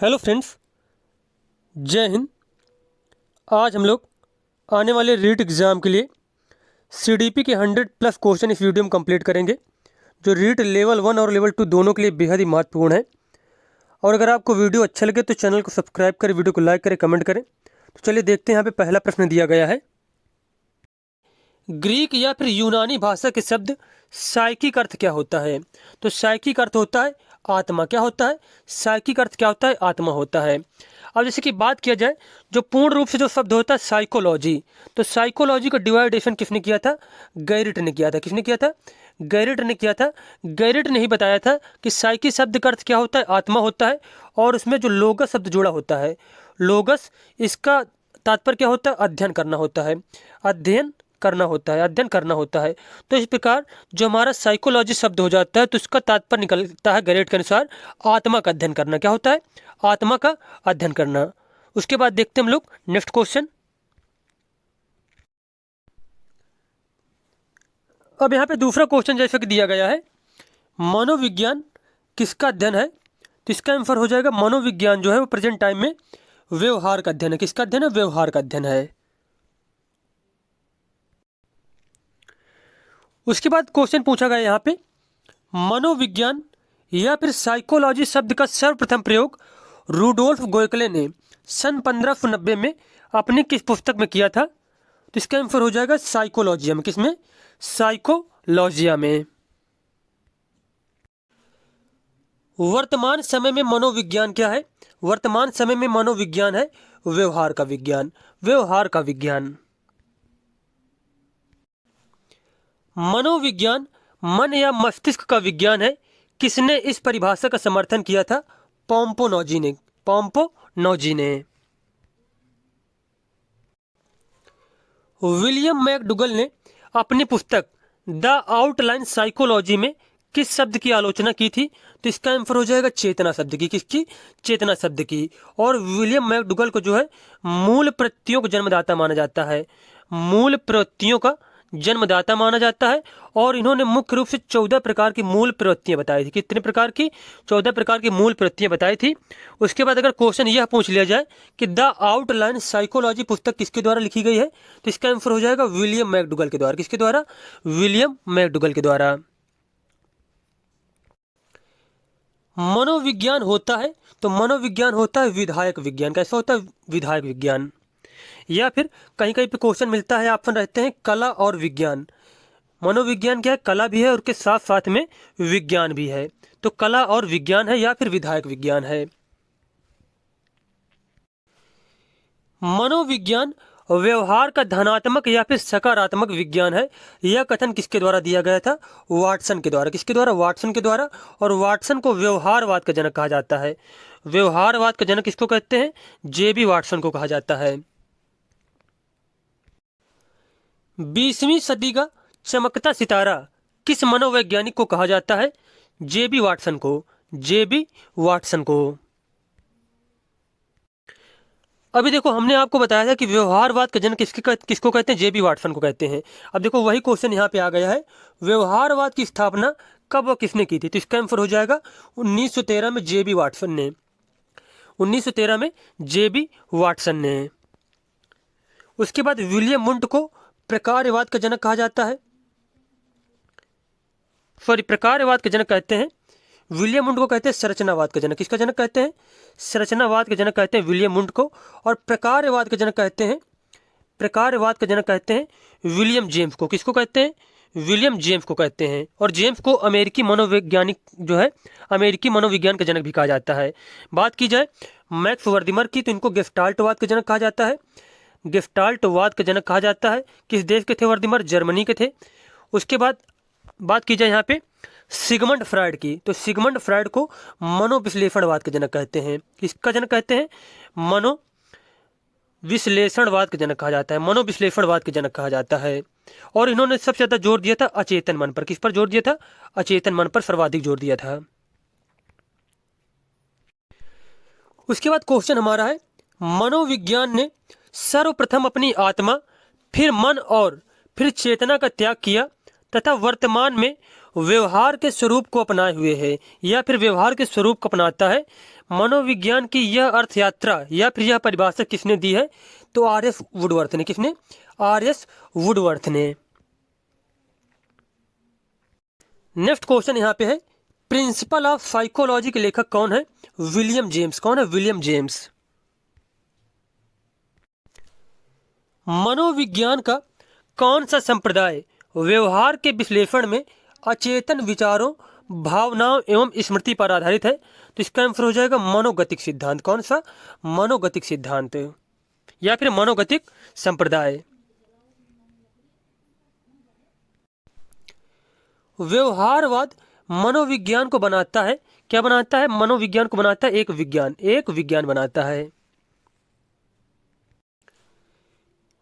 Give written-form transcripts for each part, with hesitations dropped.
Hello friends, जय हिंद। आज हम लोग आने वाले रीट एग्ज़ाम के लिए सीडीपी के 100+ क्वेश्चन इस वीडियो में कंप्लीट करेंगे, जो रीट लेवल 1 और लेवल 2 दोनों के लिए बेहद ही महत्वपूर्ण है। और अगर आपको वीडियो अच्छा लगे तो चैनल को सब्सक्राइब करें, वीडियो को लाइक करें, कमेंट करें। तो चलिए देखते हैं। यहाँ पे पहला प्रश्न दिया गया है, ग्रीक या फिर यूनानी भाषा के शब्द साइकिक अर्थ क्या होता है? तो साइकिक अर्थ होता है आत्मा। क्या होता है? साइकिक अर्थ क्या होता है? आत्मा होता है। अब जैसे कि बात किया जाए, जो पूर्ण रूप से जो शब्द होता है साइकोलॉजी, तो साइकोलॉजी का डिवाइडेशन किसने किया था? गैरिट ने किया था। किसने किया था? गैरिट ने किया था। गैरिट ने ही बताया था कि साइकी शब्द का अर्थ क्या होता है? आत्मा होता है। और उसमें जो लोगस शब्द जुड़ा होता है, लोगस, इसका तात्पर्य क्या होता है? अध्ययन करना होता है। अध्ययन करना होता है, अध्ययन करना होता है। तो इस प्रकार जो हमारा साइकोलॉजी शब्द हो जाता है, तो इसका तात्पर्य निकलता है गैरेट के अनुसार आत्मा का अध्ययन करना। क्या होता है? आत्मा का अध्ययन करना। उसके बाद देखते हैं हम लोग नेक्स्ट क्वेश्चन। अब यहाँ पे दूसरा क्वेश्चन जैसे कि दिया गया है, मनोविज्ञान किसका अध्ययन है? तो इसका आंसर हो जाएगा मनोविज्ञान जो है वो प्रेजेंट टाइम में व्यवहार का अध्ययन है। किसका अध्ययन है? व्यवहार का अध्ययन है। उसके बाद क्वेश्चन पूछा गया यहाँ पे, मनोविज्ञान या फिर साइकोलॉजी शब्द का सर्वप्रथम प्रयोग रूडोल्फ गोयकले ने सन 1590 में अपनी किस पुस्तक में किया था? तो इसका आंसर हो जाएगा साइकोलॉजिया में। किसमें? साइकोलॉजिया में। वर्तमान समय में मनोविज्ञान क्या है? वर्तमान समय में मनोविज्ञान है व्यवहार का विज्ञान। व्यवहार का विज्ञान। मनोविज्ञान मन या मस्तिष्क का विज्ञान है। किसने इस परिभाषा का समर्थन किया था? पोम्पोनोजी ने। पोम्पोनोजी ने। विलियम मैकडुगल ने अपनी पुस्तक द आउटलाइन साइकोलॉजी में किस शब्द की आलोचना की थी? तो इसका आंसर हो जाएगा चेतना शब्द की। किसकी? चेतना शब्द की। और विलियम मैकडुगल को जो है मूल प्रत्ययों का जन्मदाता माना जाता है। मूल प्रवृत्तियों का जन्मदाता माना जाता है। और इन्होंने मुख्य रूप से 14 प्रकार की मूल प्रवृत्तियां बताई थी। कितने प्रकार की? 14 प्रकार की मूल प्रवृत्तियां बताई थी। उसके बाद अगर क्वेश्चन यह पूछ लिया जाए कि द आउटलाइन साइकोलॉजी पुस्तक किसके द्वारा लिखी गई है, तो इसका आंसर हो जाएगा विलियम मैकडुगल के द्वारा। किसके द्वारा? विलियम मैकडुगल के द्वारा। मनोविज्ञान होता है, तो मनोविज्ञान होता है विधायक विज्ञान। कैसा होता है? विधायक विज्ञान। या फिर कहीं कहीं पे क्वेश्चन मिलता है, ऑप्शन रहते हैं कला और विज्ञान। मनोविज्ञान क्या है? कला भी है और उसके साथ साथ में विज्ञान भी है। तो कला और विज्ञान है या फिर विधायक विज्ञान है। मनोविज्ञान व्यवहार का धनात्मक या फिर सकारात्मक विज्ञान है। यह कथन किसके द्वारा दिया गया था? वाटसन के द्वारा। किसके द्वारा? वाटसन के द्वारा। और वाटसन को व्यवहारवाद का जनक कहा जाता है। व्यवहारवाद का जनक किसको कहते हैं? जेबी वाटसन को कहा जाता है। 20वीं सदी का चमकता सितारा किस मनोवैज्ञानिक को कहा जाता है? जेबी वाटसन को। जेबी वाटसन को। अभी देखो, हमने आपको बताया था कि व्यवहारवाद का जनक किसको कहते हैं? जेबी वाटसन को कहते हैं। अब देखो वही क्वेश्चन यहाँ पे आ गया है, व्यवहारवाद की स्थापना कब और किसने की थी? तो इसका आंसर हो जाएगा 1913 में जेबी वाटसन ने। 1913 में जेबी वाटसन ने। उसके बाद विलियम वुंट को प्रकारवाद का जनक कहा जाता है। प्रकारवाद के जनक कहते हैं। विलियम वुंट को कहते हैं संरचनावाद का जनक। किसका जनक कहते हैं? संरचनावाद के जनक कहते हैं विलियम वुंट को। और प्रकारवाद के जनक कहते हैं, प्रकारवाद के जनक कहते हैं विलियम जेम्स को। किसको कहते हैं? विलियम जेम्स को कहते हैं। और जेम्स को अमेरिकी मनोवैज्ञानिक जो है, अमेरिकी मनोविज्ञान का जनक भी कहा जाता है। बात की जाए मैक्स वर्दिमर की, तो इनको गेस्टाल्टवाद का जनक कहा जाता है। गेस्टाल्टवाद का जनक कहा जाता है। किस देश के थे वर्दिमर? जर्मनी के थे। उसके बाद बात की जाए यहाँ पे सिगमंड फ्रायड की, तो सिगमंड फ्रायड को मनोविश्लेषणवाद के जनक कहते हैं। किसका जनक कहते हैं? मनोविश्लेषणवाद के जनक कहा जाता है। मनोविश्लेषणवाद के जनक कहा जाता है। और इन्होंने सबसे ज्यादा जोर दिया था अचेतन मन पर। किस पर जोर दिया था? अचेतन मन पर सर्वाधिक जोर दिया था। उसके बाद क्वेश्चन हमारा है, मनोविज्ञान ने सर्वप्रथम अपनी आत्मा, फिर मन और फिर चेतना का त्याग किया तथा वर्तमान में व्यवहार के स्वरूप को अपनाए हुए है या फिर व्यवहार के स्वरूप को अपनाता है। मनोविज्ञान की यह अर्थ यात्रा या फिर यह परिभाषा किसने दी है? तो आर.एस. वुडवर्थ ने। किसने? आर.एस. वुडवर्थ ने। नेक्स्ट क्वेश्चन यहाँ पे है, प्रिंसिपल ऑफ साइकोलॉजी के लेखक कौन है? William James. कौन है? William James. मनोविज्ञान का कौन सा संप्रदाय व्यवहार के विश्लेषण में अचेतन विचारों, भावनाओं एवं स्मृति पर आधारित है? तो इसका आंसर हो जाएगा मनोगतिक सिद्धांत। कौन सा? मनोगतिक सिद्धांत या फिर मनोगतिक संप्रदाय। व्यवहारवाद मनोविज्ञान को बनाता है। क्या बनाता है? मनोविज्ञान को बनाता है एक विज्ञान बनाता है।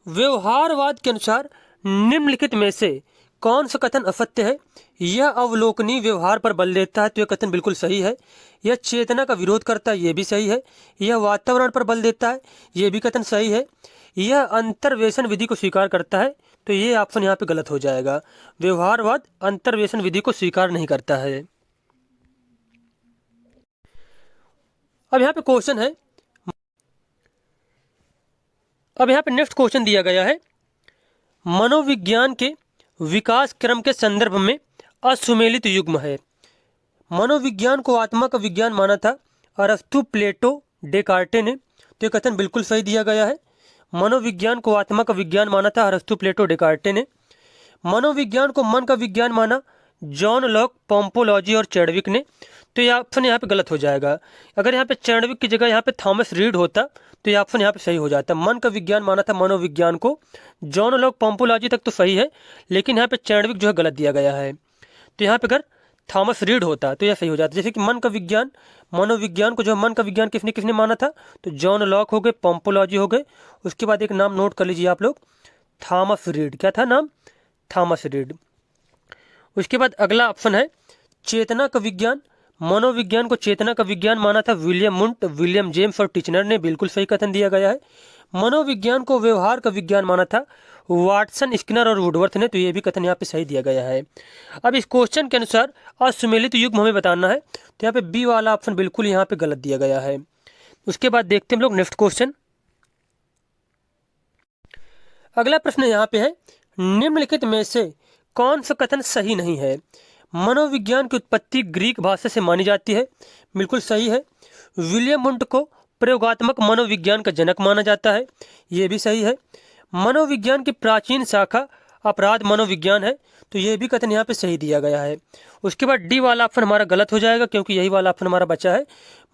व्यवहारवाद के अनुसार निम्नलिखित में से कौन सा कथन असत्य है? यह अवलोकनीय व्यवहार पर बल देता है, तो यह कथन बिल्कुल सही है। यह चेतना का विरोध करता है, यह भी सही है। यह वातावरण पर बल देता है, यह भी कथन सही है। यह अंतर्वेशन विधि को स्वीकार करता है, तो ये ऑप्शन यहाँ पे गलत हो जाएगा। व्यवहारवाद अंतर्वेशन विधि को स्वीकार नहीं करता है। अब यहाँ पे क्वेश्चन है, अब यहाँ पे नेक्स्ट क्वेश्चन दिया गया है, मनोविज्ञान के विकास क्रम के संदर्भ में असुमेलित युग्म है। मनोविज्ञान को आत्मा का विज्ञान माना था अरस्तु, प्लेटो, डेकार्टे ने, तो ये कथन बिल्कुल सही दिया गया है। मनोविज्ञान को आत्मा का विज्ञान माना था अरस्तु, प्लेटो, डेकार्टे ने। मनोविज्ञान को मन का विज्ञान माना जॉन लॉक, पोम्पोलॉजी और चैडविक ने, तो ये ऑप्शन यहाँ पे गलत हो जाएगा। अगर यहाँ पे चैडविक की जगह यहाँ पे थॉमस रीड होता तो ये ऑप्शन यहाँ पे सही हो जाता। मन का विज्ञान माना था मनोविज्ञान को जॉन लॉक, पोम्पोलॉजी तक तो सही है, लेकिन यहाँ पे चैडविक जो है गलत दिया गया है। तो यहाँ पे अगर थॉमस रीड होता तो यह सही हो जाता। जैसे कि मन का विज्ञान, मनोविज्ञान को जो मन का विज्ञान किसने किसने माना था? तो जॉन लॉक हो गए, पोम्पोलॉजी हो गए, उसके बाद एक नाम नोट कर लीजिए आप लोग, थॉमस रीड। क्या था नाम? Thomas read. उसके बाद अगला ऑप्शन है चेतना का विज्ञान। मनोविज्ञान को चेतना का विज्ञान माना था विलियम मुंट, विलियम जेम्स और टिचनर ने, बिल्कुल सही कथन दिया गया है। मनोविज्ञान को व्यवहार का विज्ञान माना था वाटसन, स्किनर और वुडवर्थ ने, तो ये भी कथन यहाँ पे सही दिया गया है। अब इस क्वेश्चन के अनुसार असुमेलित युग्म हमें बताना है, तो यहाँ पे बी वाला ऑप्शन बिल्कुल यहाँ पे गलत दिया गया है। उसके बाद देखते हैं हम लोग नेक्स्ट क्वेश्चन। अगला प्रश्न यहाँ पे है, निम्नलिखित में से कौन सा कथन सही नहीं है? मनोविज्ञान की उत्पत्ति ग्रीक भाषा से मानी जाती है, बिल्कुल सही है। विलियम मुंट को प्रयोगात्मक मनोविज्ञान का जनक माना जाता है, ये भी सही है। मनोविज्ञान की प्राचीन शाखा अपराध मनोविज्ञान है, तो ये भी कथन यहाँ पे सही दिया गया है। उसके बाद डी वाला ऑप्शन हमारा गलत हो जाएगा, क्योंकि यही वाला ऑप्शन हमारा बचा है।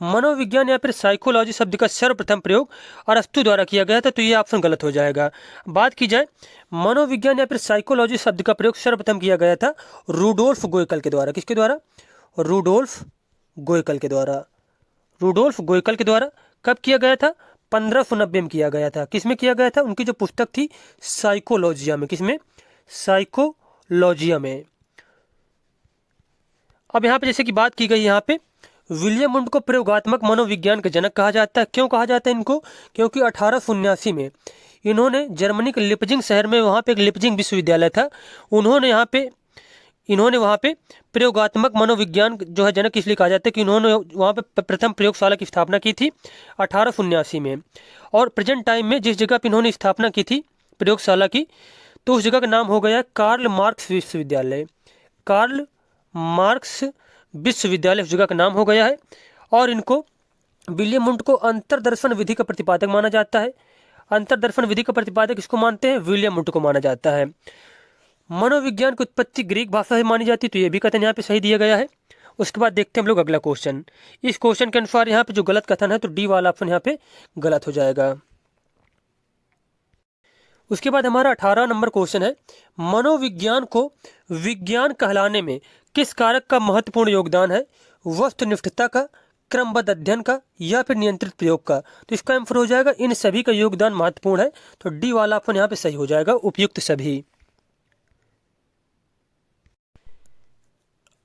मनोविज्ञान या फिर साइकोलॉजी शब्द का सर्वप्रथम प्रयोग अरस्तु द्वारा किया गया था, तो ये ऑप्शन गलत हो जाएगा। बात की जाए मनोविज्ञान या फिर साइकोलॉजी शब्द का प्रयोग सर्वप्रथम किया गया था रूडोल्फ गोयकल के द्वारा। किसके द्वारा? रूडोल्फ गोयकल के द्वारा। रूडोल्फ गोयकल के द्वारा कब किया गया था? 1590 में किया गया था। किसमें किया गया था? उनकी जो पुस्तक थी साइकोलॉजिया में। किसमें? साइकोलॉजिया में। अब यहाँ पे जैसे कि बात की गई, यहाँ पे विलियम मुंट को प्रयोगात्मक मनोविज्ञान का जनक कहा जाता है। क्यों कहा जाता है इनको? क्योंकि 1879 में इन्होंने जर्मनी के लिप्जिंग शहर में, वहाँ पे एक लिप्जिंग विश्वविद्यालय था, इन्होंने वहाँ पे प्रयोगात्मक मनोविज्ञान जो है जनक इसलिए कहा जाता है कि इन्होंने वहाँ पे प्रथम प्रयोगशाला की स्थापना की थी 1879 में। और प्रेजेंट टाइम में जिस जगह पे इन्होंने स्थापना की थी प्रयोगशाला की, तो उस जगह का नाम हो गया कार्ल मार्क्स विश्वविद्यालय। कार्ल मार्क्स विश्वविद्यालय उस जगह का नाम हो गया है। और इनको, विलियम मुंट को अंतर्दर्शन विधि का प्रतिपादक माना जाता है। अंतर्दर्शन विधि का प्रतिपादक किसको मानते हैं? विलियम मुंट को माना जाता है। मनोविज्ञान की उत्पत्ति ग्रीक भाषा से मानी जाती है, तो ये भी कथन यहाँ पे सही दिया गया है। उसके बाद देखते हैं हम लोग अगला क्वेश्चन। इस क्वेश्चन के अनुसार यहाँ पे जो गलत कथन है, तो डी वाला ऑप्शन यहाँ पे गलत हो जाएगा। उसके बाद हमारा 18 नंबर क्वेश्चन है, मनोविज्ञान को विज्ञान कहलाने में किस कारक का महत्वपूर्ण योगदान है? वस्तुनिष्ठता का, क्रमबद्ध अध्ययन का, या फिर नियंत्रित प्रयोग का? तो इसका आंसर हो जाएगा इन सभी का योगदान महत्वपूर्ण है, तो डी वाला ऑप्शन यहाँ पे सही हो जाएगा, उपयुक्त सभी।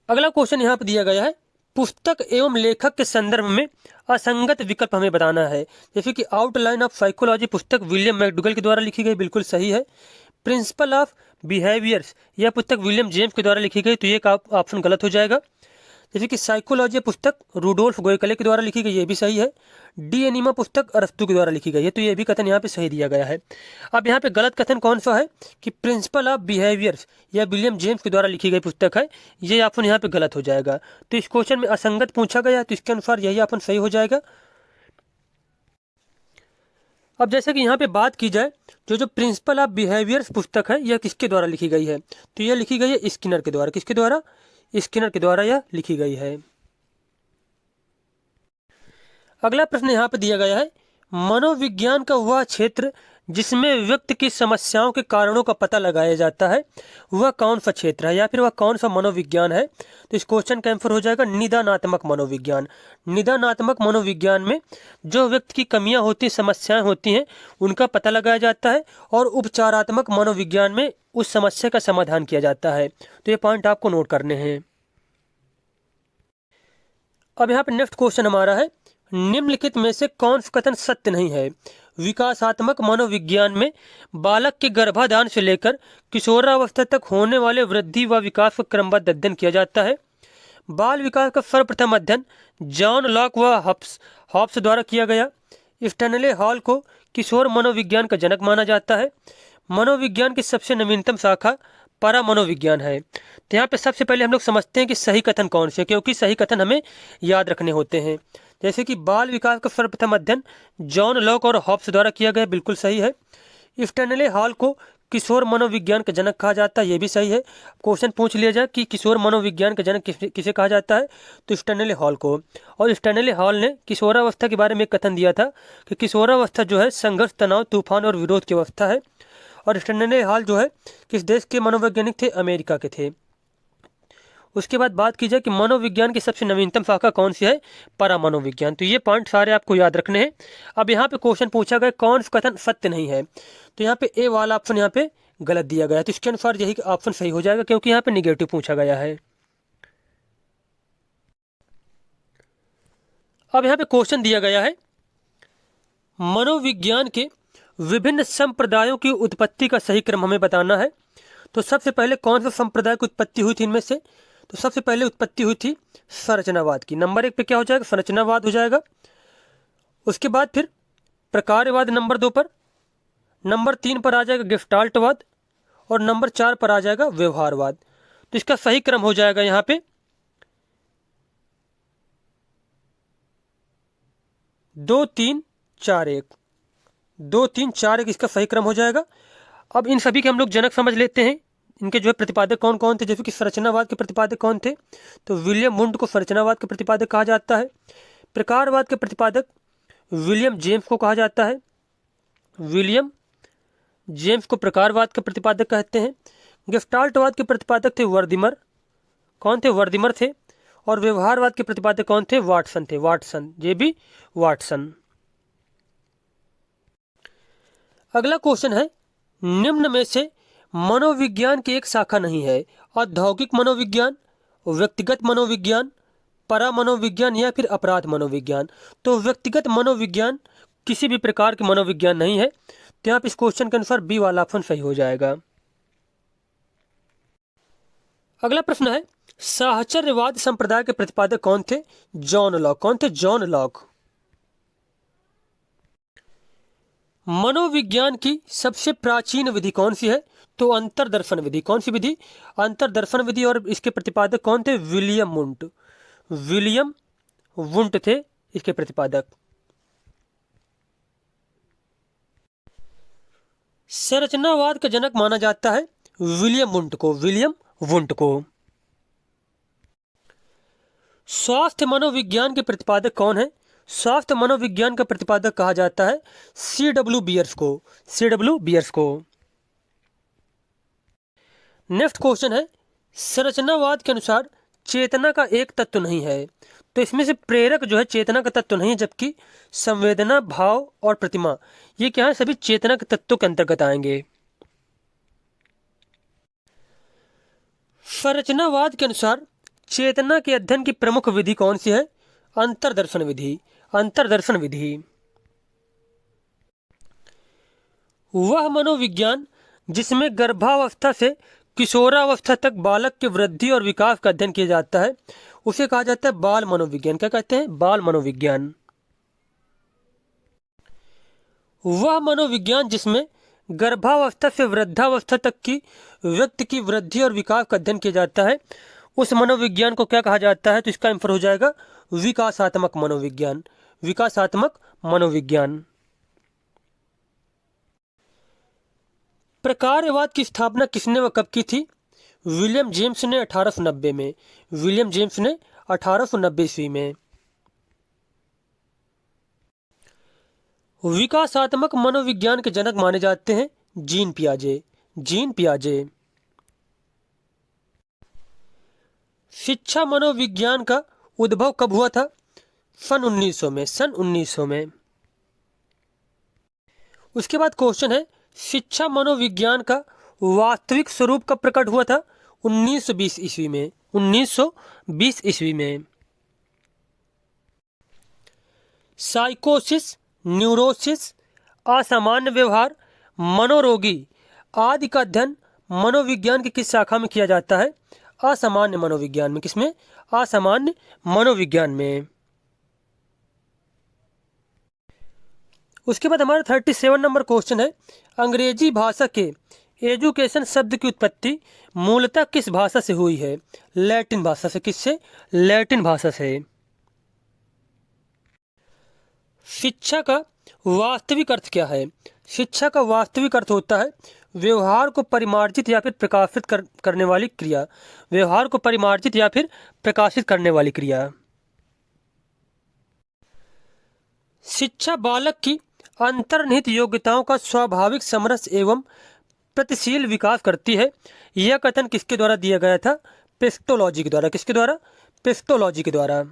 अगला क्वेश्चन यहाँ पे दिया गया है, पुस्तक एवं लेखक के संदर्भ में असंगत विकल्प हमें बताना है। जैसे कि आउटलाइन ऑफ साइकोलॉजी पुस्तक विलियम मैकडूगल के द्वारा लिखी गई, बिल्कुल सही है। प्रिंसिपल ऑफ बिहेवियर्स, यह पुस्तक विलियम जेम्स के द्वारा लिखी गई, तो ये ऑप्शन गलत हो जाएगा। जैसे कि साइकोलॉजी पुस्तक रूडोल्फ गोयकले के द्वारा लिखी गई, ये भी सही है। डी एनिमा पुस्तक अरस्तु के द्वारा लिखी गई है, तो ये भी कथन यहाँ पे सही दिया गया है। अब यहाँ पे गलत कथन कौन सा है कि प्रिंसिपल ऑफ बिहेवियर्स यह विलियम जेम्स के द्वारा लिखी गई पुस्तक है, ये ऑप्शन यहाँ पे गलत हो जाएगा। तो इस क्वेश्चन में असंगत पूछा गया, तो इसके अनुसार यही ऑप्शन सही हो जाएगा। अब जैसे कि यहाँ पे बात की जाए, जो प्रिंसिपल ऑफ बिहेवियर्स पुस्तक है यह किसके द्वारा लिखी गई है, तो यह लिखी गई है स्किनर के द्वारा। किसके द्वारा? स्किनर के द्वारा यह लिखी गई है। अगला प्रश्न यहाँ पे दिया गया है, मनोविज्ञान का वह क्षेत्र जिसमें व्यक्ति की समस्याओं के कारणों का पता लगाया जाता है, वह कौन सा क्षेत्र है या फिर वह कौन सा मनोविज्ञान है, तो इस क्वेश्चन का आंसर हो जाएगा निदानात्मक मनोविज्ञान। निदानात्मक मनोविज्ञान में जो व्यक्ति की कमियां होती, समस्याएं होती हैं, उनका पता लगाया जाता है, और उपचारात्मक मनोविज्ञान में उस समस्या का समाधान किया जाता है। तो ये पॉइंट आपको नोट करने हैं। अब यहाँ पे नेक्स्ट क्वेश्चन हमारा है, निम्नलिखित में से कौन सा कथन सत्य नहीं है? विकासात्मक मनोविज्ञान में बालक के गर्भाधान से लेकर किशोरावस्था तक होने वाले वृद्धि व विकास का क्रमबद्ध अध्ययन किया जाता है। बाल विकास का सर्वप्रथम अध्ययन जॉन लॉक व हॉब्स द्वारा किया गया। स्टैनले हॉल को किशोर मनोविज्ञान का जनक माना जाता है। मनोविज्ञान की सबसे नवीनतम शाखा परा मनोविज्ञान है। तो यहाँ पे सबसे पहले हम लोग समझते हैं कि सही कथन कौन से, क्योंकि सही कथन हमें याद रखने होते हैं। जैसे कि बाल विकास का सर्वप्रथम अध्ययन जॉन लॉक और हॉब्स द्वारा किया गया, बिल्कुल सही है। स्टैनले हॉल को किशोर मनोविज्ञान का जनक कहा जाता है, ये भी सही है। क्वेश्चन पूछ लिया जाए कि किशोर मनोविज्ञान का जनक किसे कहा जाता है, तो स्टैनले हॉल को। और स्टैनले हॉल ने किशोरावस्था के बारे में एक कथन दिया था कि किशोरावस्था जो है संघर्ष, तनाव, तूफान और विरोध की अवस्था है। और स्टैनले हॉल जो है किस देश के मनोवैज्ञानिक थे? अमेरिका के थे। उसके बाद बात की जाए कि मनोविज्ञान की सबसे नवीनतम शाखा कौन सी है? परा मनोविज्ञान। तो ये पॉइंट सारे आपको याद रखने हैं। अब यहाँ पे क्वेश्चन पूछा गया कौन सा कथन सत्य नहीं है, तो यहाँ पे ए वाला ऑप्शन यहाँ पे गलत दिया गया है, तो इसके अनुसार यही ऑप्शन सही हो जाएगा, क्योंकि यहाँ पे निगेटिव पूछा गया है। अब यहाँ पे क्वेश्चन दिया गया है, मनोविज्ञान के विभिन्न संप्रदायों की उत्पत्ति का सही क्रम हमें बताना है। तो सबसे पहले कौन सा संप्रदाय की उत्पत्ति हुई थी इनमें से? तो सबसे पहले उत्पत्ति हुई थी संरचनावाद की। नंबर 1 पे क्या हो जाएगा? संरचनावाद हो जाएगा। उसके बाद फिर प्रकारवाद नंबर 2 पर, नंबर 3 पर आ जाएगा गेस्टाल्टवाद, और नंबर 4 पर आ जाएगा व्यवहारवाद। तो इसका सही क्रम हो जाएगा यहाँ पे 2 3 4 1, 2 3 4 1 इसका सही क्रम हो जाएगा। अब इन सभी के हम लोग जनक समझ लेते हैं। इनके जो है प्रतिपादक कौन कौन थे? जैसे कि संरचनावाद के प्रतिपादक कौन थे? तो विलियम वुंड को संरचनावाद के प्रतिपादक कहा जाता है। प्रकारवाद के प्रतिपादक विलियम जेम्स को कहा जाता है। विलियम जेम्स को प्रकारवाद के प्रतिपादक कहते हैं। गेस्टाल्टवाद के प्रतिपादक थे वर्दिमर। कौन थे? वर्दिमर थे। और व्यवहारवाद के प्रतिपादक कौन थे? वाटसन थे। Watson, J B Watson. अगला क्वेश्चन है, निम्न में से मनोविज्ञान की एक शाखा नहीं है? औद्योगिक मनोविज्ञान, व्यक्तिगत मनोविज्ञान, परा मनोविज्ञान या फिर अपराध मनोविज्ञान। तो व्यक्तिगत मनोविज्ञान किसी भी प्रकार के मनोविज्ञान नहीं है, तो यहाँ पे इस क्वेश्चन के अनुसार बी वाला ऑप्शन सही हो जाएगा। अगला प्रश्न है, साहचर्यवाद संप्रदाय के प्रतिपादक कौन थे? John Locke. कौन थे? John Locke. मनोविज्ञान की सबसे प्राचीन विधि कौन सी है? तो अंतरदर्शन विधि। कौन सी विधि? अंतरदर्शन विधि। और इसके प्रतिपादक कौन थे? William Wundt. विलियम वुंट थे इसके प्रतिपादक। संरचनावाद का जनक माना जाता है विलियम वुंट को। विलियम वुंट को। स्वास्थ्य मनोविज्ञान के प्रतिपादक कौन है? स्वास्थ्य मनोविज्ञान का प्रतिपादक कहा जाता है C.W. बियर्स को। C.W. बियर्स को। नेक्स्ट क्वेश्चन है, संरचनावाद के अनुसार चेतना का एक तत्व नहीं है, तो इसमें से प्रेरक जो है चेतना का तत्व नहीं है, जबकि संवेदना, भाव और प्रतिमा ये क्या है? सभी चेतना के तत्वों के अंतर्गत आएंगे। संरचनावाद के अनुसार चेतना के अध्ययन की प्रमुख विधि कौन सी है? अंतरदर्शन विधि। अंतरदर्शन विधि। वह मनोविज्ञान जिसमें गर्भावस्था से किशोरावस्था तक बालक के वृद्धि और विकास का अध्ययन किया जाता है, उसे कहा जाता है बाल मनोविज्ञान। क्या कहते हैं? बाल मनोविज्ञान। वह मनोविज्ञान जिसमें गर्भावस्था से वृद्धावस्था तक की व्यक्ति की वृद्धि और विकास का अध्ययन किया जाता है, उस मनोविज्ञान को क्या कहा जाता है? तो इसका आंसर हो जाएगा विकासात्मक मनोविज्ञान। विकासात्मक मनोविज्ञान। प्रकारवाद की स्थापना किसने व कब की थी? विलियम जेम्स ने 1890 में। विलियम जेम्स ने 1890 ईस्वी में। विकासात्मक मनोविज्ञान के जनक माने जाते हैं जीन पियाजे। जीन पियाजे। शिक्षा मनोविज्ञान का उद्भव कब हुआ था? सन 1900 में। सन 1900 में। उसके बाद क्वेश्चन है, शिक्षा मनोविज्ञान का वास्तविक स्वरूप कब प्रकट हुआ था? 1920 ईस्वी में। 1920 ईस्वी में। साइकोसिस, न्यूरोसिस, असामान्य व्यवहार, मनोरोगी आदि का अध्ययन मनोविज्ञान की किस शाखा में किया जाता है? असामान्य मनोविज्ञान में। किसमें? असामान्य मनोविज्ञान में। उसके बाद हमारा 37 नंबर क्वेश्चन है, अंग्रेजी भाषा के एजुकेशन शब्द की उत्पत्ति मूलतः किस भाषा से हुई है? लैटिन भाषा से। किससे? लैटिन भाषा से। शिक्षा का वास्तविक अर्थ क्या है? शिक्षा का वास्तविक अर्थ होता है व्यवहार को परिमार्जित या फिर प्रकाशित करने वाली क्रिया। व्यवहार को परिमार्जित या फिर प्रकाशित करने वाली क्रिया। शिक्षा बालक की अंतर्निहित योग्यताओं का स्वाभाविक समरस एवं प्रतिशील विकास करती है। यह कथन किसके द्वारा दिया गया था? पेस्टोलॉजी के द्वारा। किसके द्वारा? पेस्टोलॉजी के द्वारा।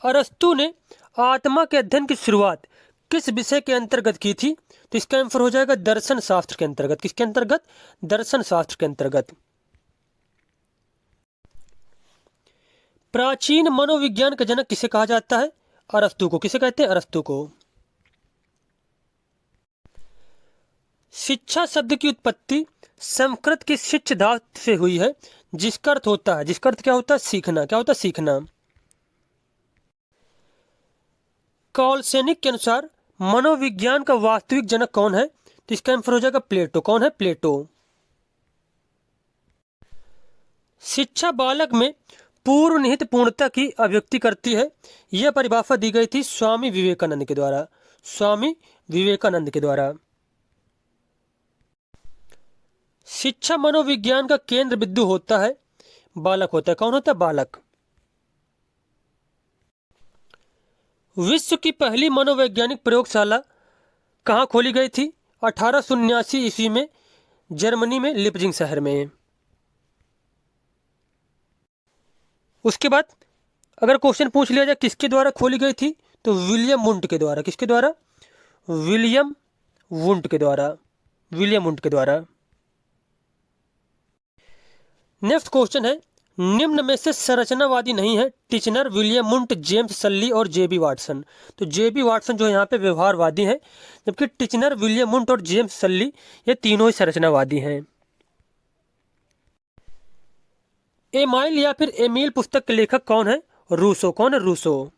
अरस्तु ने आत्मा के अध्ययन की शुरुआत किस विषय के अंतर्गत की थी? तो इसका आंसर हो जाएगा दर्शन शास्त्र के अंतर्गत। किसके अंतर्गत? दर्शन शास्त्र के अंतर्गत। प्राचीन मनोविज्ञान का जनक किसे कहा जाता है? अरस्तु को। किसे कहते हैं? अरस्तु को। शिक्षा शब्द की उत्पत्ति संस्कृत की शिक्ष धातु से हुई है, जिसका अर्थ होता है, जिसका अर्थ क्या होता है? सीखना। क्या होता है? सीखना। कॉलसेनिक के अनुसार मनोविज्ञान का वास्तविक जनक कौन है? तो इसका आंसर हो जाएगा प्लेटो। कौन है? प्लेटो। शिक्षा बालक में पूर्व निहित पूर्णता की अभिव्यक्ति करती है। यह परिभाषा दी गई थी स्वामी विवेकानंद के द्वारा। स्वामी विवेकानंद के द्वारा। शिक्षा मनोविज्ञान का केंद्र बिंदु होता है बालक होता है। कौन होता है? बालक। विश्व की पहली मनोवैज्ञानिक प्रयोगशाला कहाँ खोली गई थी? 1879 ईस्वी में जर्मनी में लिपजिंग शहर में। उसके बाद अगर क्वेश्चन पूछ लिया जाए किसके द्वारा खोली गई थी, तो विलियम वुंट के द्वारा। किसके द्वारा? विलियम वुंट के द्वारा। विलियम वुंट के द्वारा। नेक्स्ट क्वेश्चन है, निम्न में से संरचनावादी नहीं है? टिचनर, विलियम वुंट, जेम्स सल्ली और जेबी वाटसन। तो जेबी वाटसन जो यहाँ पे व्यवहारवादी हैं, जबकि टिचनर, विलियम वुंट और जेम्स सल्ली ये तीनों ही संरचनावादी हैं। एमाइल या फिर एमिल पुस्तक के लेखक कौन है? रूसो। कौन है? रूसो।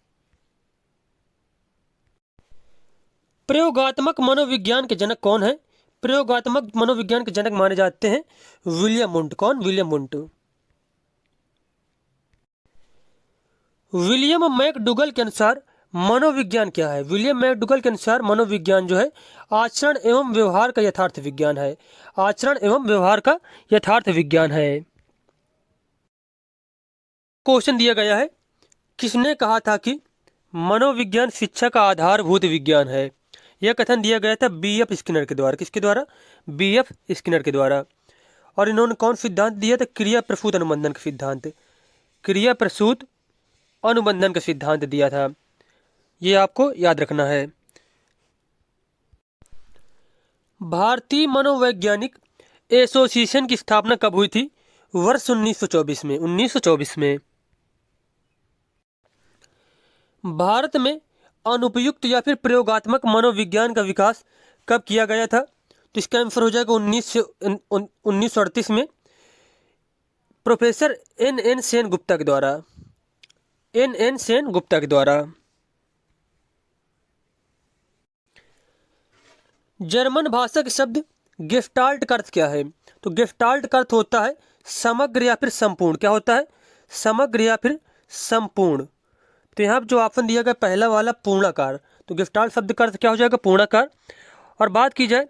प्रयोगात्मक मनोविज्ञान के जनक कौन है? प्रयोगात्मक मनोविज्ञान के जनक माने जाते हैं विलियम वुंट। कौन? William Wundt. विलियम मैकडुगल के अनुसार मनोविज्ञान क्या है? विलियम मैकडुगल के अनुसार मनोविज्ञान जो है आचरण एवं व्यवहार का यथार्थ विज्ञान है। आचरण एवं व्यवहार का यथार्थ विज्ञान है। क्वेश्चन दिया गया है, किसने कहा था कि मनोविज्ञान शिक्षा का आधारभूत विज्ञान है? यह कथन दिया गया था B.F. स्किनर के द्वारा। किसके द्वारा? B.F. स्किनर के द्वारा। और इन्होंने कौन सिद्धांत दिया था? क्रिया प्रसूत अनुबंधन का सिद्धांत। क्रिया प्रसूत अनुबंधन का सिद्धांत दिया था। ये आपको याद रखना है। भारतीय मनोवैज्ञानिक एसोसिएशन की स्थापना कब हुई थी? वर्ष 1924 में। 1924 में। भारत में अनुपयुक्त या फिर प्रयोगात्मक मनोविज्ञान का विकास कब किया गया था? तो इसका आंसर हो जाएगा 1938 में professor N N Sengupta के द्वारा, एन एन सेन गुप्ता के द्वारा। जर्मन भाषा के शब्द गेस्टाल्ट का अर्थ क्या है? तो गेस्टाल्ट का अर्थ होता है समग्र या फिर संपूर्ण। क्या होता है? समग्र या फिर संपूर्ण। तो यहाँ पर जो ऑप्शन दिया गया पहला वाला पूर्णाकार, तो गेस्टाल्ट शब्द का अर्थ क्या हो जाएगा? पूर्णाकार। और बात की जाए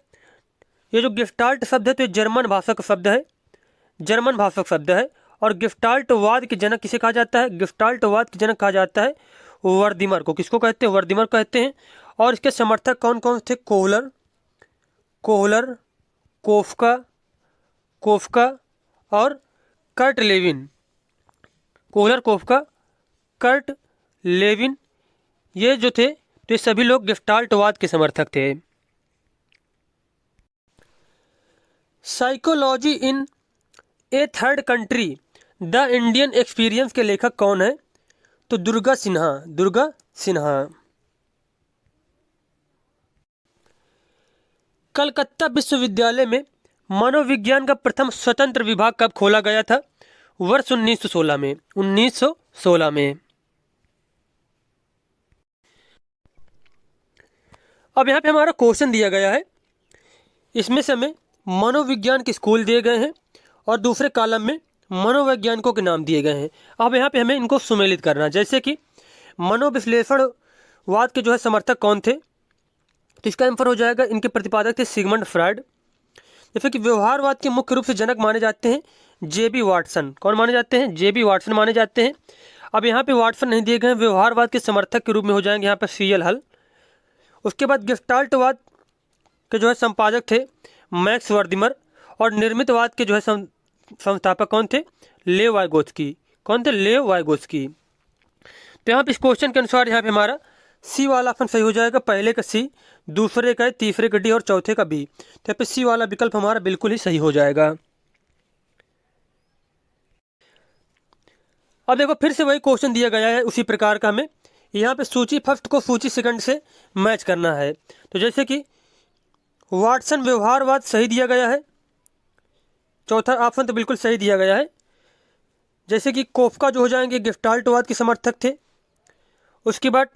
ये जो गेस्टाल्ट शब्द है तो ये जर्मन भाषा का शब्द है, जर्मन भाषा का शब्द है। और गेस्टाल्टवाद के जनक किसे कहा जाता है? गेस्टाल्टवाद के जनक कहा जाता है वर्दीमर को। किसको कहते हैं? वर्दीमर कहते हैं। और इसके समर्थक कौन कौन थे? कोहलर, कोहलर, कोफ्का, कोफ्का और Kurt Lewin. Kohler, Koffka, Kurt Lewin, ये जो थे तो ये सभी लोग गेस्टाल्टवाद के समर्थक थे। Psychology in A third country the Indian experience के लेखक कौन है? तो दुर्गा सिन्हा, दुर्गा सिन्हा। कलकत्ता विश्वविद्यालय में मनोविज्ञान का प्रथम स्वतंत्र विभाग कब खोला गया था? वर्ष 1916 में, 1916 में। अब यहाँ पे हमारा क्वेश्चन दिया गया है, इसमें से हमें मनोविज्ञान के स्कूल दिए गए हैं और दूसरे कॉलम में मनोवैज्ञानिकों के नाम दिए गए हैं। अब यहाँ पे हमें इनको सुमेलित करना है। जैसे कि मनोविश्लेषणवाद के जो है समर्थक कौन थे? तो इसका आंसर हो जाएगा, इनके प्रतिपादक थे सिगमंड फ्रॉइड। जैसे कि व्यवहारवाद के मुख्य रूप से जनक माने जाते हैं जे.बी. वाटसन। कौन माने जाते हैं? जे.बी. वाटसन माने जाते हैं। अब यहाँ पे वाटसन नहीं दिए गए हैं, व्यवहारवाद के समर्थक के रूप में हो जाएंगे यहाँ पर C.L. हल। उसके बाद गेस्टाल्टवाद के जो है संपादक थे मैक्स वर्दीमर। और निर्मितवाद के जो है संस्थापक कौन थे? लेव वाइगोत्स्की। कौन थे? लेव वाइगोत्स्की। तो यहाँ पे इस क्वेश्चन के अनुसार यहाँ पे हमारा सी वाला ऑप्शन सही हो जाएगा। पहले का सी, दूसरे का तीसरे का डी और चौथे का बी। तो यहाँ पे सी वाला विकल्प हमारा बिल्कुल ही सही हो जाएगा। अब देखो फिर से वही क्वेश्चन दिया गया है उसी प्रकार का, हमें यहाँ पे सूची फर्स्ट को सूची सेकंड से मैच करना है। तो जैसे कि वाटसन व्यवहारवाद सही दिया गया है, चौथा ऑप्शन तो बिल्कुल सही दिया गया है। जैसे कि कोफ्का जो हो जाएंगे गेस्टाल्टवाद के समर्थक थे। उसके बाद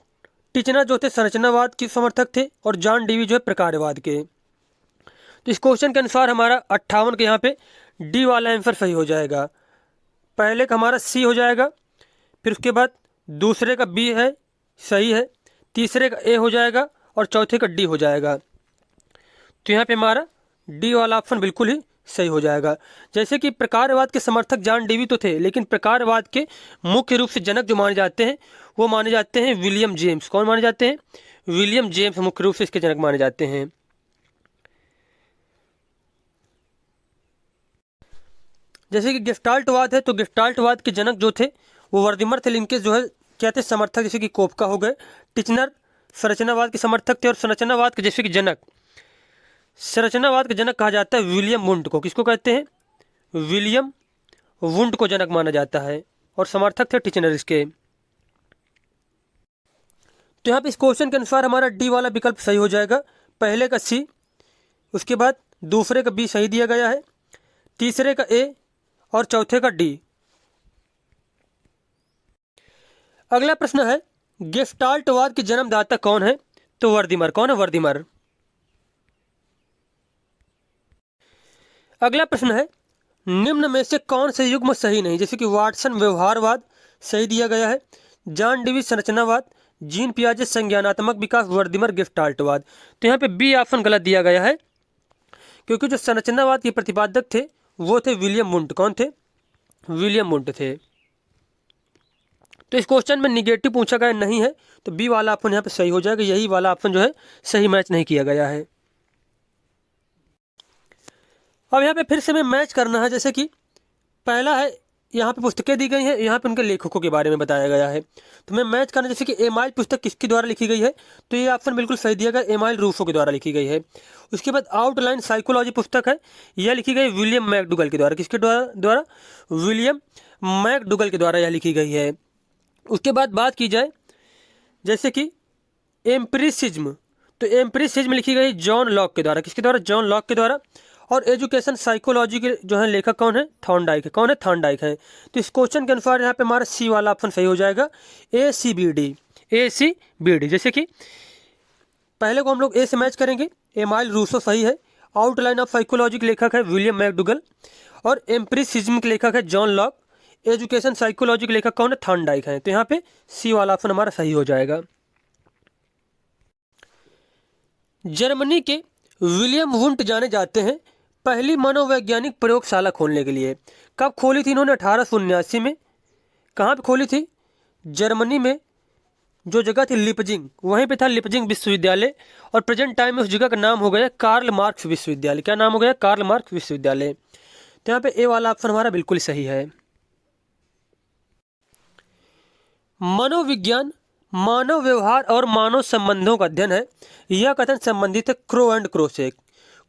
टिचनर जो थे संरचनावाद के समर्थक थे और जॉन डेवी जो है प्रकारवाद के। तो इस क्वेश्चन के अनुसार हमारा 58 के यहाँ पे डी वाला आंसर सही हो जाएगा। पहले का हमारा सी हो जाएगा, फिर उसके बाद दूसरे का बी है सही है, तीसरे का ए हो जाएगा और चौथे का डी हो जाएगा। तो यहाँ पे हमारा डी वाला ऑप्शन बिल्कुल ही सही हो जाएगा। जैसे कि प्रकारवाद के समर्थक जॉन डेवी तो थे, लेकिन प्रकारवाद के मुख्य रूप से जनक जो माने जाते हैं वो माने जाते हैं विलियम जेम्स। कौन माने जाते हैं? विलियम जेम्स मुख्य रूप से इसके जनक माने जाते हैं। जैसे कि गेस्टाल्टवाद है तो गेस्टाल्टवाद के जनक जो थे वो वर्दीमर थे, इनके जो है क्या थे? समर्थक। जैसे कि कोफ्का हो गए। टिचनर संरचनावाद के समर्थक थे और संरचनावाद के जैसे कि जनक, संरचनावाद के जनक कहा जाता है विलियम वुंड को। किसको कहते हैं? विलियम वुंड को जनक माना जाता है और समर्थक थे टिचनर इसके। तो यहाँ पे इस क्वेश्चन के अनुसार हमारा डी वाला विकल्प सही हो जाएगा। पहले का सी, उसके बाद दूसरे का बी सही दिया गया है, तीसरे का ए और चौथे का डी। अगला प्रश्न है गेस्टाल्टवाद के जन्मदाता कौन है? तो वर्दीमर। कौन है? वर्दीमर। अगला प्रश्न है निम्न में से कौन से युग्म सही नहीं? जैसे कि वाटसन व्यवहारवाद सही दिया गया है, जॉन डेवी संरचनावाद, जीन पियाजे संज्ञानात्मक विकास, वर्दीमर गेस्टाल्टवाद। तो यहाँ पे बी ऑप्शन गलत दिया गया है, क्योंकि जो संरचनावाद के प्रतिपादक थे वो थे विलियम वुंड। कौन थे? विलियम वुंड थे। तो इस क्वेश्चन में निगेटिव पूछा गया नहीं है, तो बी वाला ऑप्शन यहाँ पे सही हो जाएगा। यही वाला ऑप्शन जो है सही मैच नहीं किया गया है। अब यहाँ पे फिर से हमें मैच करना है। जैसे कि पहला है यहाँ पे पुस्तकें दी गई हैं, यहाँ पे उनके लेखकों के बारे में बताया गया है। तो मैं मैच करना, जैसे कि एमाइल पुस्तक किसके द्वारा लिखी गई है? तो ये ऑप्शन बिल्कुल सही दिया गया, एमाइल रूसो के द्वारा लिखी गई है। उसके बाद आउटलाइन साइकोलॉजी पुस्तक है, यह लिखी गई विलियम मैकडुगल के द्वारा। किसके द्वारा? विलियम मैकडुगल के द्वारा यह लिखी गई है। उसके बाद बात की जाए जैसे कि एम्पिरिसिज्म, तो एम्पिरिसिज्म लिखी गई जॉन लॉक के द्वारा। किसके द्वारा? जॉन लॉक के द्वारा। और एजुकेशन साइकोलॉजी के जो है लेखक कौन है? थॉर्नडाइक है। कौन है? थॉर्नडाइक है। तो इस क्वेश्चन के अनुसार यहाँ पे हमारा सी वाला ऑप्शन सही हो जाएगा, ACBD। ACBD। जैसे कि पहले को हम लोग ए से मैच करेंगे, एमाइल रूसो सही है। आउटलाइन ऑफ साइकोलॉजी के लेखक है विलियम मैकडूगल और एम्पिरिसिज्म के लेखक है जॉन लॉक। एजुकेशन साइकोलॉजी के लेखक कौन है? थॉर्नडाइक है। तो यहाँ पे सी वाला ऑप्शन हमारा सही हो जाएगा। जर्मनी के विलियम वुंट जाने जाते हैं पहली मनोवैज्ञानिक प्रयोगशाला खोलने के लिए। कब खोली थी इन्होंने? 1879 में। कहाँ पे खोली थी? जर्मनी में जो जगह थी लिपजिंग, वहीं पे था लिपजिंग विश्वविद्यालय। और प्रेजेंट टाइम में उस जगह का नाम हो गया कार्ल मार्क्स विश्वविद्यालय। क्या नाम हो गया? कार्ल मार्क्स विश्वविद्यालय। तो यहाँ पे ए वाला ऑप्शन हमारा बिल्कुल सही है। मनोविज्ञान मानव व्यवहार और मानव संबंधों का अध्ययन है। यह कथन संबंधित है क्रो एंड क्रो से।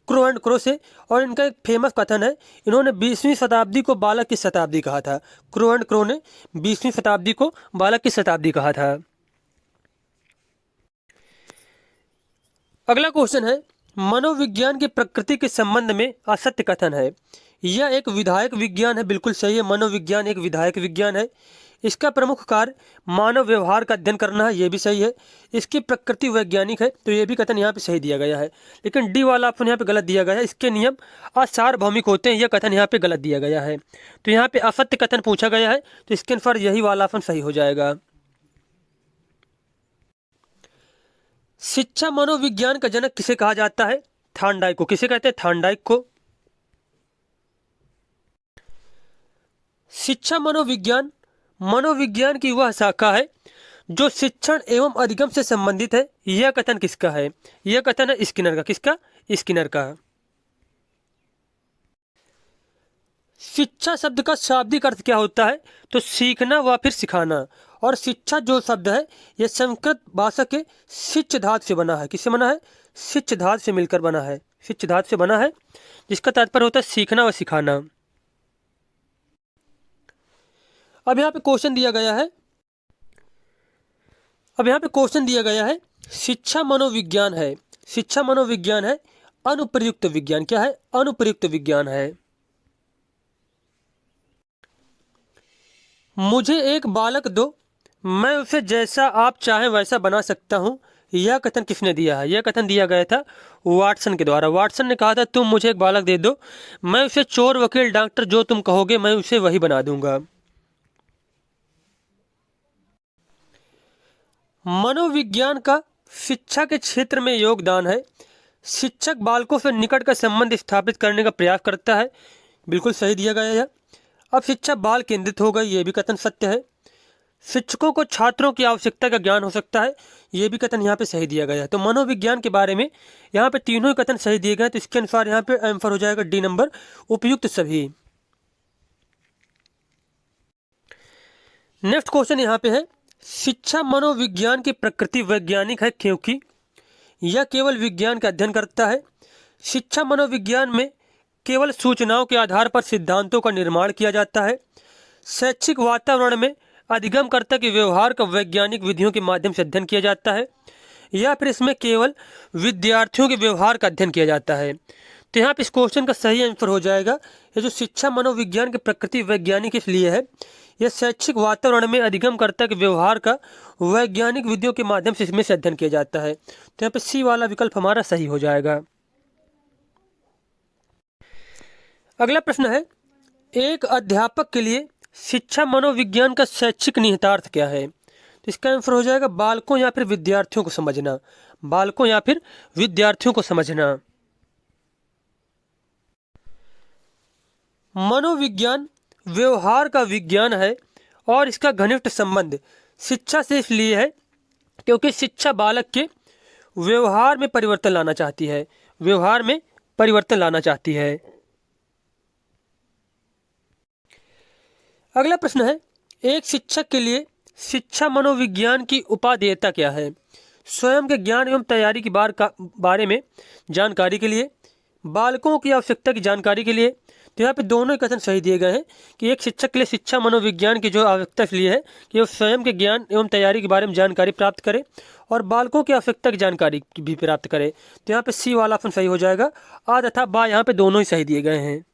क्रो एंड क्रो से। और इनका एक फेमस कथन है, इन्होंने 20वीं शताब्दी को बालक की शताब्दी कहा था। क्रो एंड क्रो ने 20वीं शताब्दी को बालक की शताब्दी कहा था। अगला क्वेश्चन है, मनोविज्ञान की प्रकृति के संबंध में असत्य कथन है। यह एक विधायक विज्ञान है। बिल्कुल सही है, मनोविज्ञान एक विधायक विज्ञान है। इसका प्रमुख कार्य मानव व्यवहार का अध्ययन करना है। यह भी सही है। इसकी प्रकृति वैज्ञानिक है, तो यह भी कथन यहाँ पे सही दिया गया है। लेकिन डी वाला ऑप्शन यहाँ पे गलत दिया गया है। इसके नियम असार्वभौमिक होते हैं, यह कथन यहाँ पे गलत दिया गया है। तो यहाँ पे असत्य कथन पूछा गया है, तो इसके अनुसार यही वाला ऑप्शन सही हो जाएगा। शिक्षा मनोविज्ञान का जनक किसे कहा जाता है? थॉर्नडाइक को। किसे कहते हैं? थॉर्नडाइक को। शिक्षा मनोविज्ञान मनोविज्ञान की वह शाखा है जो शिक्षण एवं अधिगम से संबंधित है। यह कथन किसका है? यह कथन है स्किनर का। किसका? स्किनर का। शिक्षा शब्द का शाब्दिक अर्थ क्या होता है? तो सीखना व फिर सिखाना। और शिक्षा जो शब्द है यह संस्कृत भाषा के शिच धातु से बना है। किससे बना है? शिच धातु से मिलकर बना है। शिच धातु से बना है, जिसका तात्पर्य होता है सीखना व सिखाना। अब यहाँ पे क्वेश्चन दिया गया है, शिक्षा मनोविज्ञान है। शिक्षा मनोविज्ञान है, अनुप्रयुक्त विज्ञान। क्या है? अनुप्रयुक्त विज्ञान है। मुझे एक बालक दो, मैं उसे जैसा आप चाहें वैसा बना सकता हूं। यह कथन किसने दिया है? यह कथन दिया गया था वाटसन के द्वारा। वाटसन ने कहा था तुम मुझे एक बालक दे दो, मैं उसे चोर वकील डॉक्टर जो तुम कहोगे मैं उसे वही बना दूंगा। मनोविज्ञान का शिक्षा के क्षेत्र में योगदान है। शिक्षक बालकों से निकट का संबंध स्थापित करने का प्रयास करता है। बिल्कुल सही दिया गया है। अब शिक्षा बाल केंद्रित हो गई, ये भी कथन सत्य है। शिक्षकों को छात्रों की आवश्यकता का ज्ञान हो सकता है, ये भी कथन यहाँ पे सही दिया गया है। तो मनोविज्ञान के बारे में यहाँ पे तीनों ही कथन सही दिए गए हैं। तो इसके अनुसार यहाँ पे आंसर हो जाएगा डी नंबर, उपयुक्त सभी। नेक्स्ट क्वेश्चन यहाँ पे है, शिक्षा मनोविज्ञान की प्रकृति वैज्ञानिक है क्योंकि यह केवल विज्ञान का अध्ययन करता है। शिक्षा मनोविज्ञान में केवल सूचनाओं के आधार पर सिद्धांतों का निर्माण किया जाता है। शैक्षिक वातावरण में अधिगमकर्ता के व्यवहार का वैज्ञानिक विधियों के माध्यम से अध्ययन किया जाता है, या फिर इसमें केवल विद्यार्थियों के व्यवहार का अध्ययन किया जाता है। तो यहाँ पर इस क्वेश्चन का सही आंसर हो जाएगा, ये जो शिक्षा मनोविज्ञान की प्रकृति वैज्ञानिक इसलिए है, यह शैक्षिक वातावरण में अधिगमकर्ता के व्यवहार का वैज्ञानिक विधियों के माध्यम से इसमें से अध्ययन किया जाता है। तो यहाँ पे सी वाला विकल्प हमारा सही हो जाएगा। अगला प्रश्न है, एक अध्यापक के लिए शिक्षा मनोविज्ञान का शैक्षिक निहितार्थ क्या है? तो इसका आंसर हो जाएगा बालकों या फिर विद्यार्थियों को समझना। बालकों या फिर विद्यार्थियों को समझना। मनोविज्ञान व्यवहार का विज्ञान है और इसका घनिष्ठ संबंध शिक्षा से इसलिए है क्योंकि शिक्षा बालक के व्यवहार में परिवर्तन लाना चाहती है। व्यवहार में परिवर्तन लाना चाहती है। अगला प्रश्न है, एक शिक्षक के लिए शिक्षा मनोविज्ञान की उपादेयता क्या है? स्वयं के ज्ञान एवं तैयारी के बारे में जानकारी के लिए, बालकों की आवश्यकता की जानकारी के लिए, तो यहाँ पे दोनों ही कथन सही दिए गए हैं कि एक शिक्षक के लिए शिक्षा मनोविज्ञान की जो आवश्यकता इसलिए है कि वो स्वयं के ज्ञान एवं तैयारी के बारे में जानकारी प्राप्त करे और बालकों की आवश्यकता की जानकारी भी प्राप्त करे। तो यहाँ पे सी वाला ऑप्शन सही हो जाएगा। आ तथा बा यहाँ पे दोनों ही सही दिए गए हैं।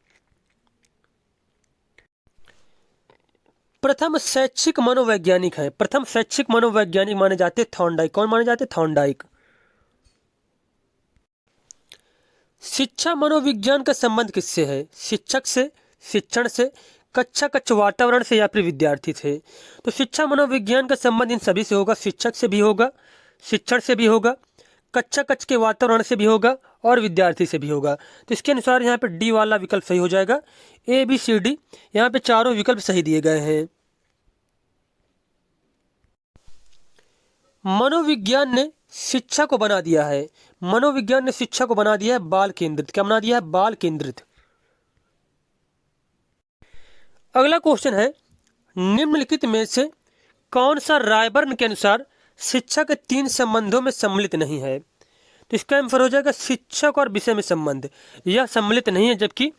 प्रथम शैक्षिक मनोवैज्ञानिक है, प्रथम शैक्षिक मनोवैज्ञानिक माने जाते थॉर्नडाइक। कौन माने जाते? थॉर्नडाइक। शिक्षा मनोविज्ञान का संबंध किससे है? शिक्षक से, शिक्षण से, कक्षा कक्ष वातावरण से या फिर विद्यार्थी से? तो शिक्षा मनोविज्ञान का संबंध इन सभी से होगा। शिक्षक से भी होगा, शिक्षण से भी होगा, कक्षा कक्ष के वातावरण से भी होगा और विद्यार्थी से भी होगा। तो इसके अनुसार यहाँ पे डी वाला विकल्प सही हो जाएगा। ए बी सी डी यहाँ पे चारों विकल्प सही दिए गए हैं। मनोविज्ञान ने शिक्षा को बना दिया है, मनोविज्ञान ने शिक्षा को बना दिया है बाल केंद्रित। क्या बना दिया है? बाल केंद्रित। अगला क्वेश्चन है, निम्नलिखित में से कौन सा रायबर्न के अनुसार शिक्षा के 3 संबंधों में सम्मिलित नहीं है? तो इसका आंसर हो जाएगा शिक्षक और विषय में संबंध। यह सम्मिलित नहीं है, जबकि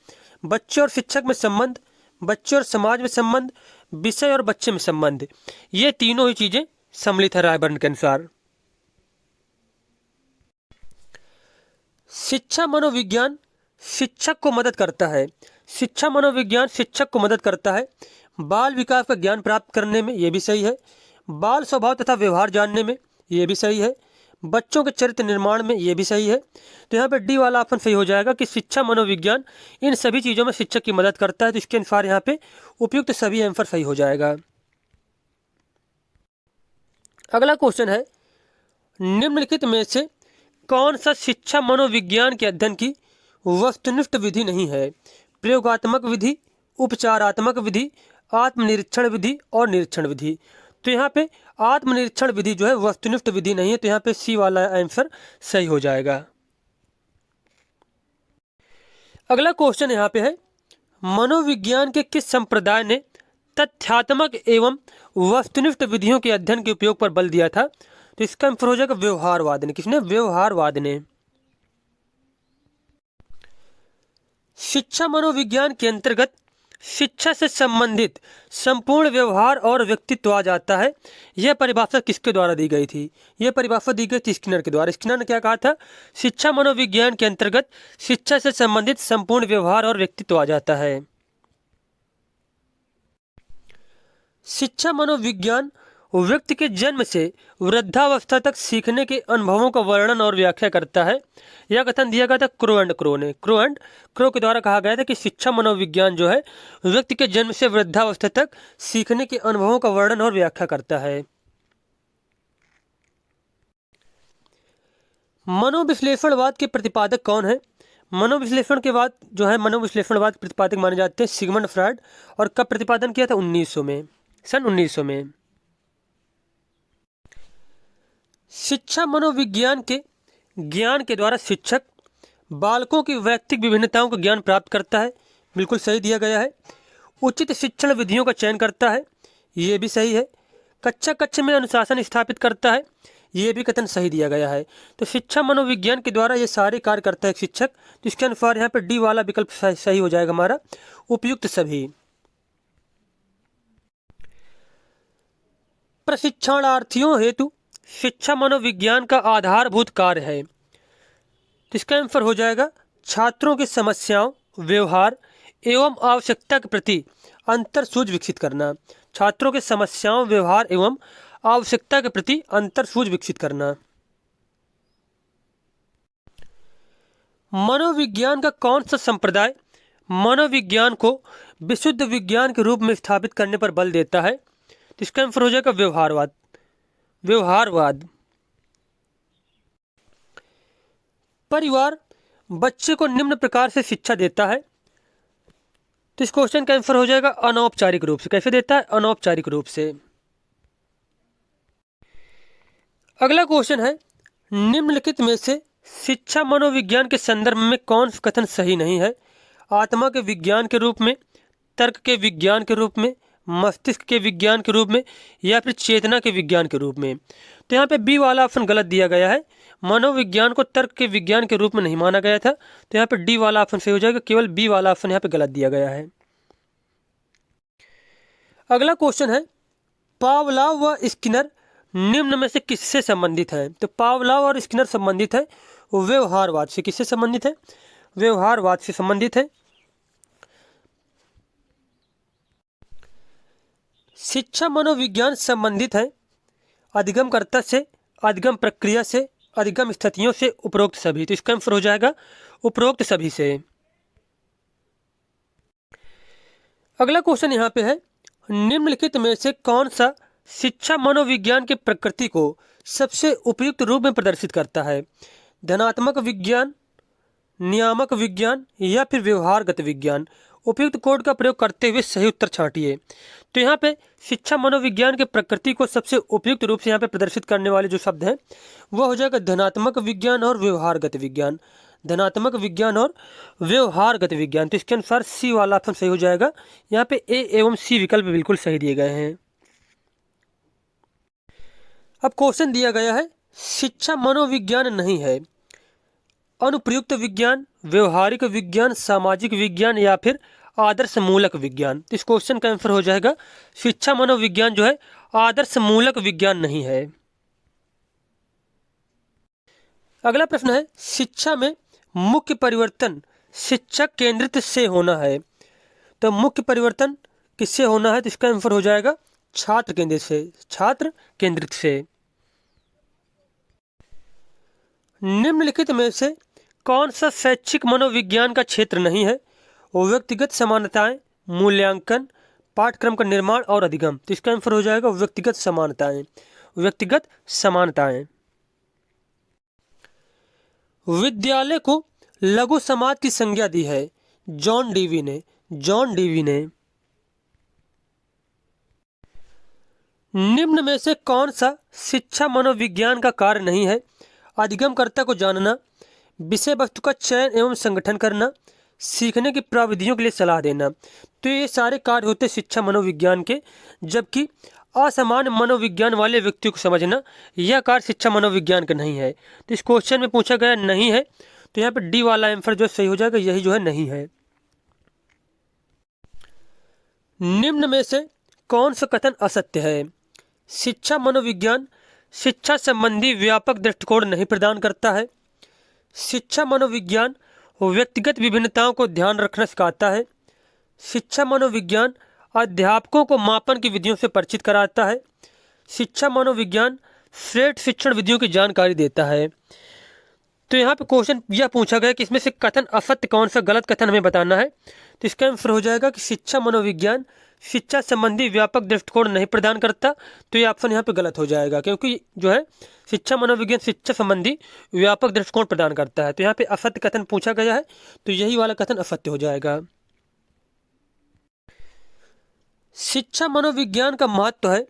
बच्चे और शिक्षक में संबंध, बच्चे और समाज में संबंध, विषय और बच्चे में संबंध, ये तीनों ही चीजें सम्मिलित है रायबर्न के अनुसार। शिक्षा मनोविज्ञान शिक्षक को मदद करता है, शिक्षा मनोविज्ञान शिक्षक को मदद करता है बाल विकास का ज्ञान प्राप्त करने में, ये भी सही है। बाल स्वभाव तथा व्यवहार जानने में, ये भी सही है। बच्चों के चरित्र निर्माण में, ये भी सही है। तो यहाँ पे डी वाला ऑप्शन सही हो जाएगा कि शिक्षा मनोविज्ञान इन सभी चीज़ों में शिक्षक की मदद करता है। तो इसके अनुसार यहाँ पे उपयुक्त सभी आंसर सही हो जाएगा। अगला क्वेश्चन है, निम्नलिखित में से कौन सा शिक्षा मनोविज्ञान के अध्ययन की वस्तुनिष्ठ विधि नहीं है? प्रयोगात्मक विधि, उपचारात्मक विधि, आत्मनिरीक्षण विधि और निरीक्षण विधि। तो यहाँ पे आत्मनिरीक्षण विधि जो है वस्तुनिष्ठ विधि नहीं है। तो यहाँ पे सी वाला आंसर सही हो जाएगा। अगला क्वेश्चन यहाँ पे है, मनोविज्ञान के किस संप्रदाय ने तथ्यात्मक एवं वस्तुनिष्ठ विधियों के अध्ययन के उपयोग पर बल दिया था? तो इसका आंसर हो जाएगा व्यवहारवाद ने। किसने? व्यवहारवाद ने। शिक्षा मनोविज्ञान के अंतर्गत शिक्षा से संबंधित संपूर्ण व्यवहार और व्यक्तित्व आ जाता है। यह परिभाषा किसके द्वारा दी गई थी? यह परिभाषा दी गई थी स्किनर के द्वारा। स्किनर ने क्या कहा था? शिक्षा मनोविज्ञान के अंतर्गत शिक्षा से संबंधित संपूर्ण व्यवहार और व्यक्तित्व आ जाता है। शिक्षा मनोविज्ञान व्यक्ति के जन्म से वृद्धावस्था तक सीखने के अनुभवों का वर्णन और व्याख्या करता है। यह कथन दिया गया था क्रो एंड क्रो ने। क्रो एंड क्रो के द्वारा कहा गया था कि शिक्षा मनोविज्ञान जो है व्यक्ति के जन्म से वृद्धावस्था तक सीखने के अनुभवों का वर्णन और व्याख्या करता है। मनोविश्लेषणवाद के प्रतिपादक कौन है? मनोविश्लेषण के बाद जो है मनोविश्लेषणवाद के प्रतिपादक माने जाते हैं सिगमंड फ्रॉयड। और कब प्रतिपादन किया था? 1900 में, सन 1900 में। शिक्षा मनोविज्ञान के ज्ञान के द्वारा शिक्षक बालकों की वैयक्तिक विभिन्नताओं का ज्ञान प्राप्त करता है। बिल्कुल सही दिया गया है। उचित शिक्षण विधियों का चयन करता है, ये भी सही है। कक्षा कक्ष में अनुशासन स्थापित करता है, ये भी कथन सही दिया गया है। तो शिक्षा मनोविज्ञान के द्वारा ये सारे कार्य करता है शिक्षक। तो इसके अनुसार यहाँ पर डी वाला विकल्प सही हो जाएगा हमारा, उपयुक्त सभी। प्रशिक्षणार्थियों हेतु शिक्षा मनोविज्ञान का आधारभूत कार्य है। तो इसका आंसर हो जाएगा छात्रों की समस्याओं, व्यवहार एवं आवश्यकता के प्रति अंतर सूझ विकसित करना। छात्रों के समस्याओं, व्यवहार एवं आवश्यकता के प्रति अंतर सूझ विकसित करना। मनोविज्ञान का कौन सा संप्रदाय मनोविज्ञान को विशुद्ध विज्ञान के रूप में स्थापित करने पर बल देता है? तो इसका आंसर हो जाएगा व्यवहारवाद। व्यवहारवाद। परिवार बच्चे को निम्न प्रकार से शिक्षा देता है। तो इस क्वेश्चन का आंसर हो जाएगा अनौपचारिक रूप से। कैसे देता है? अनौपचारिक रूप से। अगला क्वेश्चन है, निम्नलिखित में से शिक्षा मनोविज्ञान के संदर्भ में कौन सा कथन सही नहीं है? आत्मा के विज्ञान के रूप में, तर्क के विज्ञान के रूप में, मस्तिष्क के विज्ञान के रूप में या फिर चेतना के विज्ञान के रूप में। तो यहाँ पे बी वाला ऑप्शन गलत दिया गया है। मनोविज्ञान को तर्क के विज्ञान के रूप में नहीं माना गया था। तो यहाँ पे डी वाला ऑप्शन सही हो जाएगा, केवल बी वाला ऑप्शन यहाँ पे गलत दिया गया है। अगला क्वेश्चन है, पावलाव व स्किनर निम्न में से किससे संबंधित है? तो पावलाव और स्किनर संबंधित है व्यवहारवाद से। किससे संबंधित है? व्यवहारवाद से संबंधित है। शिक्षा मनोविज्ञान संबंधित है अधिगमकर्ता से, अधिगम प्रक्रिया से, अधिगम स्थितियों से, उपरोक्त सभी। तो इसका आंसर हो जाएगा उपरोक्त सभी से। अगला क्वेश्चन यहाँ पे है, निम्नलिखित में से कौन सा शिक्षा मनोविज्ञान की प्रकृति को सबसे उपयुक्त रूप में प्रदर्शित करता है? धनात्मक विज्ञान, नियामक विज्ञान या फिर व्यवहारगत विज्ञान? उपयुक्त कोड का प्रयोग करते हुए सही उत्तर छांटिए। तो यहाँ पे शिक्षा मनोविज्ञान के प्रकृति को सबसे उपयुक्त रूप से यहाँ पे प्रदर्शित करने वाले जो शब्द हैं वो हो जाएगा धनात्मक विज्ञान और व्यवहारगत विज्ञान। धनात्मक विज्ञान और व्यवहारगत विज्ञान। तो इसके अनुसार सी वाला ऑप्शन सही हो जाएगा। यहाँ पे ए एवं सी विकल्प बिल्कुल सही दिए गए हैं। अब क्वेश्चन दिया गया है, शिक्षा मनोविज्ञान नहीं है अनुप्रयुक्त विज्ञान, व्यवहारिक विज्ञान, सामाजिक विज्ञान या फिर आदर्श मूलक विज्ञान? इस क्वेश्चन का आंसर हो जाएगा शिक्षा मनोविज्ञान जो है आदर्श मूलक विज्ञान नहीं है। अगला प्रश्न है, शिक्षा में मुख्य परिवर्तन शिक्षक केंद्रित से होना है। तो मुख्य परिवर्तन किससे होना है? तो इसका आंसर हो जाएगा छात्र केंद्रित से। छात्र केंद्रित से। निम्नलिखित में से कौन सा शैक्षिक मनोविज्ञान का क्षेत्र नहीं है? व्यक्तिगत समानताएं, मूल्यांकन, पाठ्यक्रम का निर्माण और अधिगम? तो इसका आंसर हो जाएगा व्यक्तिगत समानताएं। व्यक्तिगत समानताएं। विद्यालय को लघु समाज की संज्ञा दी है जॉन डीवी ने। जॉन डीवी ने। निम्न में से कौन सा शिक्षा मनोविज्ञान का कार्य नहीं है? अधिगमकर्ता को जानना, विषय वस्तु का चयन एवं संगठन करना, सीखने की प्रविधियों के लिए सलाह देना। तो ये सारे कार्य होते शिक्षा मनोविज्ञान के, जबकि असामान्य मनोविज्ञान वाले व्यक्ति को समझना यह कार्य शिक्षा मनोविज्ञान का नहीं है। तो इस क्वेश्चन में पूछा गया नहीं है, तो यहाँ पे डी वाला आंसर जो सही हो जाएगा, यही जो है नहीं है। निम्न में से कौन सा कथन असत्य है? शिक्षा मनोविज्ञान शिक्षा संबंधी व्यापक दृष्टिकोण नहीं प्रदान करता है। शिक्षा मनोविज्ञान व्यक्तिगत विभिन्नताओं को ध्यान रखना सिखाता है। शिक्षा मनोविज्ञान अध्यापकों को मापन की विधियों से परिचित कराता है। शिक्षा मनोविज्ञान श्रेष्ठ शिक्षण विधियों की जानकारी देता है। तो यहाँ पे क्वेश्चन यह पूछा गया कि इसमें से कथन असत्य कौन सा, गलत कथन हमें बताना है। तो इसका आंसर हो जाएगा कि शिक्षा मनोविज्ञान शिक्षा संबंधी व्यापक दृष्टिकोण नहीं प्रदान करता। तो ये ऑप्शन यहाँ पे गलत हो जाएगा, क्योंकि जो है शिक्षा मनोविज्ञान शिक्षा संबंधी व्यापक दृष्टिकोण प्रदान करता है। तो यहाँ पे असत्य कथन पूछा गया है, तो यही वाला कथन असत्य हो जाएगा। शिक्षा मनोविज्ञान का महत्व है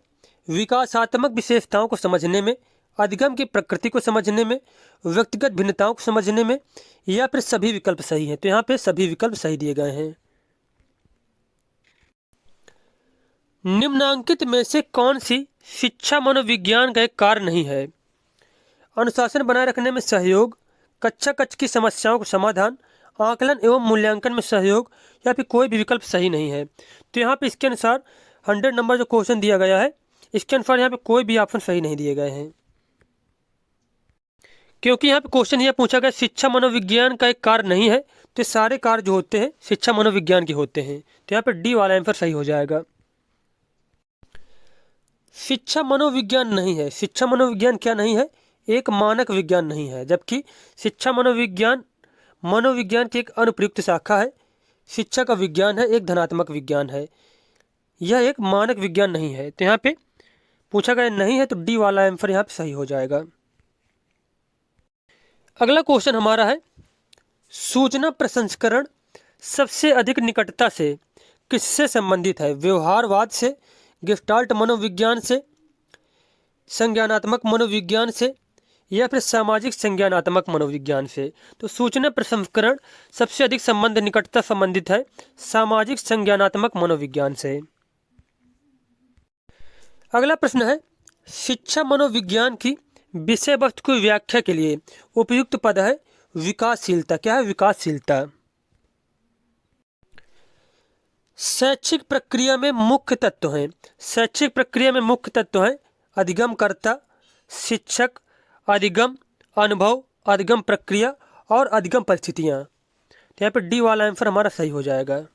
विकासात्मक विशेषताओं को समझने में, अधिगम की प्रकृति को समझने में, व्यक्तिगत भिन्नताओं को समझने में, या फिर सभी विकल्प सही हैं। तो यहाँ पे सभी विकल्प सही दिए गए हैं। निम्नांकित में से कौन सी शिक्षा मनोविज्ञान का एक कार्य नहीं है? अनुशासन बनाए रखने में सहयोग, कक्षा कक्ष की समस्याओं का समाधान, आकलन एवं मूल्यांकन में सहयोग, या फिर कोई भी विकल्प सही नहीं है। तो यहाँ पे इसके अनुसार 100 नंबर जो क्वेश्चन दिया गया है, इसके अनुसार यहाँ पे कोई भी ऑप्शन सही नहीं दिए गए हैं, क्योंकि यहाँ पे क्वेश्चन यह पूछा गया शिक्षा मनोविज्ञान का एक कार्य नहीं है। तो सारे कार्य जो होते हैं शिक्षा मनोविज्ञान के होते हैं। तो यहाँ पे डी वाला आंसर सही हो जाएगा। शिक्षा मनोविज्ञान नहीं है। शिक्षा मनोविज्ञान क्या नहीं है? एक मानक विज्ञान नहीं है, जबकि शिक्षा मनोविज्ञान की एक अनुप्रयुक्त शाखा है। शिक्षा का विज्ञान है, एक धनात्मक विज्ञान है, यह एक मानक विज्ञान नहीं है। तो यहाँ पे पूछा गया नहीं है, तो डी वाला आंसर यहाँ पे सही हो जाएगा। अगला क्वेश्चन हमारा है, सूचना प्रसंस्करण सबसे अधिक निकटता से किससे संबंधित है? व्यवहारवाद से, गेस्टाल्ट मनोविज्ञान से, संज्ञानात्मक मनोविज्ञान से, या फिर सामाजिक संज्ञानात्मक मनोविज्ञान से? तो सूचना प्रसंस्करण सबसे अधिक संबंध निकटता संबंधित है सामाजिक संज्ञानात्मक मनोविज्ञान से। अगला प्रश्न है, शिक्षा मनोविज्ञान की विषय वस्तु की व्याख्या के लिए उपयुक्त पद है विकासशीलता। क्या है? विकासशीलता। शैक्षिक प्रक्रिया में मुख्य तत्व हैं। शैक्षिक प्रक्रिया में मुख्य तत्व हैं अधिगमकर्ता, शिक्षक, अधिगम अनुभव, अधिगम प्रक्रिया और अधिगम परिस्थितियां। तो यहाँ पे डी वाला आंसर हमारा सही हो जाएगा।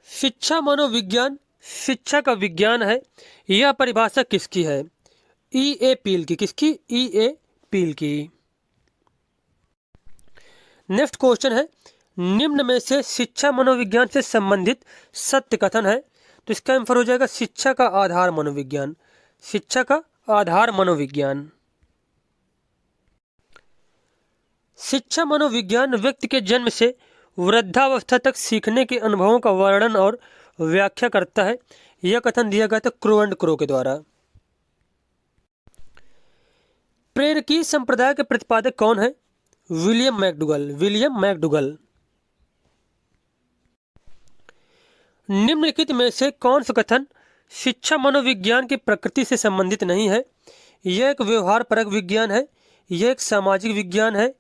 शिक्षा मनोविज्ञान शिक्षा का विज्ञान है। यह परिभाषा किसकी है? ई ए पील की। किसकी? ई ए पील की। नेक्स्ट क्वेश्चन है, निम्न में से शिक्षा मनोविज्ञान से संबंधित सत्य कथन है। तो इसका आंसर हो जाएगा शिक्षा का आधार मनोविज्ञान। शिक्षा का आधार मनोविज्ञान। शिक्षा मनोविज्ञान व्यक्ति के जन्म से वृद्धावस्था तक सीखने के अनुभवों का वर्णन और व्याख्या करता है। यह कथन दिया गया था क्रो एंड क्रो के द्वारा। प्रेरकीय संप्रदाय के प्रतिपादक कौन है? William McDougall. William McDougall. निम्नलिखित में से कौन सा कथन शिक्षा मनोविज्ञान की प्रकृति से संबंधित नहीं है? यह एक व्यवहार परक विज्ञान है, यह एक सामाजिक विज्ञान है,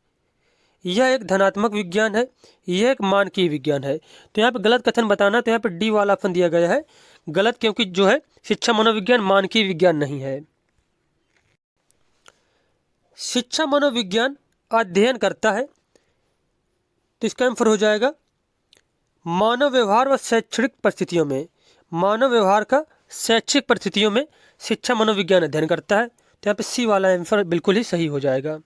यह एक धनात्मक विज्ञान है, यह एक मानकीय विज्ञान है। तो यहाँ पे गलत कथन बताना, तो यहाँ पे डी वाला ऑप्शन दिया गया है गलत, क्योंकि जो है शिक्षा मनोविज्ञान मानकीय विज्ञान नहीं है। शिक्षा मनोविज्ञान अध्ययन करता है, तो इसका आंसर हो जाएगा मानव व्यवहार व शैक्षणिक परिस्थितियों में। मानव व्यवहार का शैक्षिक परिस्थितियों में शिक्षा मनोविज्ञान अध्ययन करता है। तो यहाँ पे सी वाला आंसर बिल्कुल ही सही हो जाएगा।